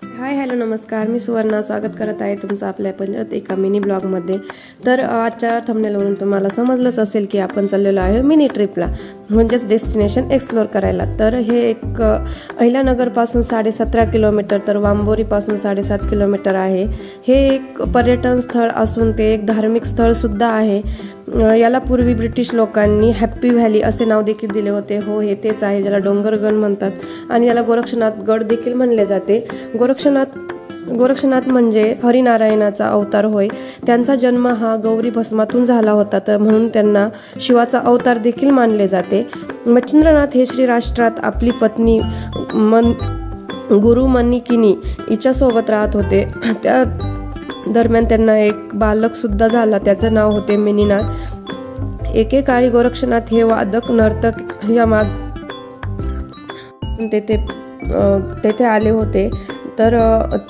Hi hello नमस्कार, मी सुवर्णा स्वागत करत आहे तुमचं आपल्या परत एका मिनी ब्लॉगमध्ये। तर आजच्या थंबनेलवरून तुम्हाला समजलंच असेल की आपण चाललेलो आहे मिनी ट्रिपला, म्हणजेच डेस्टिनेशन एक्सप्लोर करायला। तर हे एक अहिल्यानगरपासून 17.5 किलोमीटर तर वांबोरीपासून 7.5 किलोमीटर आहे। हे एक पर्यटन स्थळ असून ते एक धार्मिक स्थळसुद्धा आहे। याला पूर्वी ब्रिटिश लोकांनी हॅपी व्हॅली असे नाव देखील दिले होते। हो, हे तेच आहे ज्याला डोंगरगड म्हणतात आणि याला गोरक्षनाथ गड देखील म्हणले जाते। गोरक्षनाथ म्हणजे हरिनारायणाचा अवतार होय। त्यांचा जन्म हा गौरी भस्मातून झाला होता, तर म्हणून त्यांना शिवाचा अवतार देखील मानले जाते। मच्छिंद्रनाथ हे श्रीराष्ट्रात आपली पत्नी गुरुमणिकिनी हिच्यासोबत राहत होते। त्या दरम्यान त्यांना एक बालक सुद्धा झाला, त्याचं नाव होते मिनीनाथ। एकेकाळी गोरक्षनाथ हे वादक नर्तक या तेथे आले होते, तर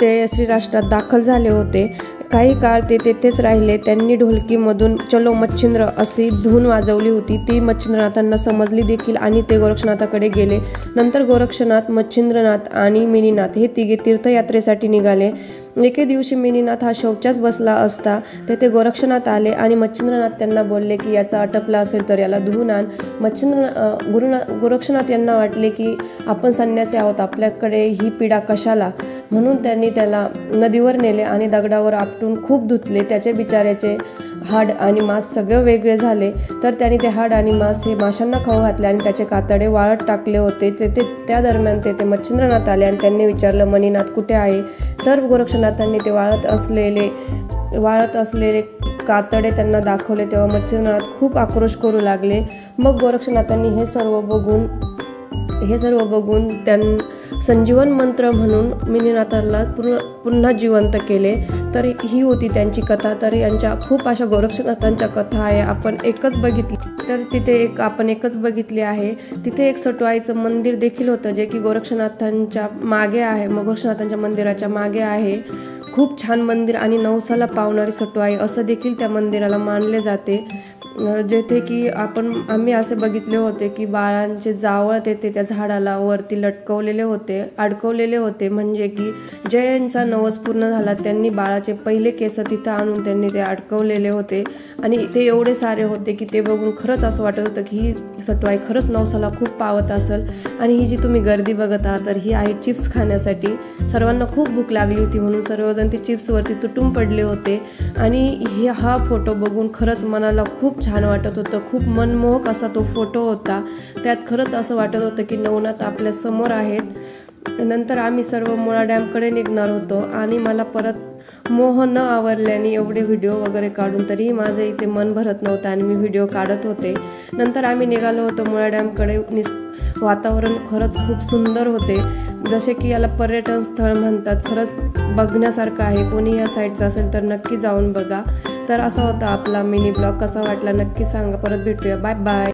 ते श्रीराष्ट्रात दाखल झाले होते। काही काळ ते तेथेच राहिले। त्यांनी ढोलकीमधून चलो मच्छिंद्र अशी धून वाजवली होती। ती मच्छिंद्रनाथांना समजली देखील आणि ते गोरक्षनाथाकडे गेले। नंतर गोरक्षनाथ, मच्छिंद्रनाथ आणि मिनीनाथ हे तिघे तीर्थयात्रेसाठी निघाले। एके दिवशी मिनीनाथ हा शौचास बसला असता तेथे गोरक्षनाथ आले आणि मच्छिंद्रनाथ त्यांना बोलले की याचा आटपला असेल तर याला धुवून आण। गोरक्षनाथ यांना वाटले की आपण संन्यासी आहोत, आपल्याकडे ही पीडा कशाला, म्हणून त्यांनी त्याला नदीवर नेले आणि दगडावर आपटून खूप धुतले। त्याचे बिचाऱ्याचे हाड आणि मांस सगळे वेगळे झाले, तर त्यांनी ते हाड आणि मांस हे माशांना खाऊ घातले आणि त्याचे कातडे वाळत टाकले होते। त्या दरम्यान तेथे मच्छिंद्रनाथ आले आणि त्यांनी विचारलं मणिनाथ कुठे आहे, तर गोरक्षनाथांनी ते वाळत असलेले कातडे त्यांना दाखवले। तेव्हा मच्छिंद्रनाथ खूप आक्रोश करू लागले। मग गोरक्षनाथांनी हे सर्व बघून संजीवन मंत्र म्हणून मिनीनाथाला पुन्हा जिवंत केले। तर ही होती त्यांची कथा। तर यांच्या खूप अशा गोरक्षनाथांच्या कथा आहे, आपण एकच बघितली आहे। तिथे एक सटवाईचं मंदिर देखील होतं, जे की गोरक्षनाथांच्या मागे आहे, गोरक्षनाथांच्या मंदिराच्या मागे आहे। खूप छान मंदिर आणि नवसाला पावणारी सटवाई असं देखील त्या मंदिराला मानले जाते। जेथे की आम्ही असे बघितले होते की बाळांचे जावळ तेथे त्या झाडाला वरती अडकवलेले होते, म्हणजे की ज्यांचा नवस पूर्ण झाला त्यांनी बाळाचे पहिले केस तिथं आणून त्यांनी ते अडकवलेले होते आणि ते एवढे सारे होते की ते बघून खरंच असं वाटत होतं की ही सटवाई खरंच नवसाला खूप पावत असेल। आणि ही जी तुम्ही गर्दी बघत आहात तर ही आहे चिप्स खाण्यासाठी। सर्वांना खूप भूक लागली होती म्हणून सर्वजण ते चिप्सवरती तुटून पडले होते आणि हा फोटो बघून खरंच मनाला खूप छान वाटत होतं। खूप मनमोहक असा तो फोटो होता। त्यात खरंच असं वाटत होतं की नवनाथ आपल्या समोर आहेत। नंतर आम्ही सर्व मुळा डॅमकडे निघणार होतो आणि मला परत मोह न आवरल्याने एवढे व्हिडिओ वगैरे काढून तरीही माझं इथे मन भरत नव्हतं आणि मी व्हिडिओ काढत होते। नंतर आम्ही निघालो होतो मुळा डॅमकडे। वातावरण खरंच खूप सुंदर होते, जसे की याला पर्यटन स्थळ म्हणतात। खरंच बघण्यासारखं आहे, कोणी या साईडचं असेल तर नक्की जाऊन बघा। तर असा होता आपला मिनी ब्लॉग, कसा वाटला नक्की सांगा। परत भेटूया, बाय बाय।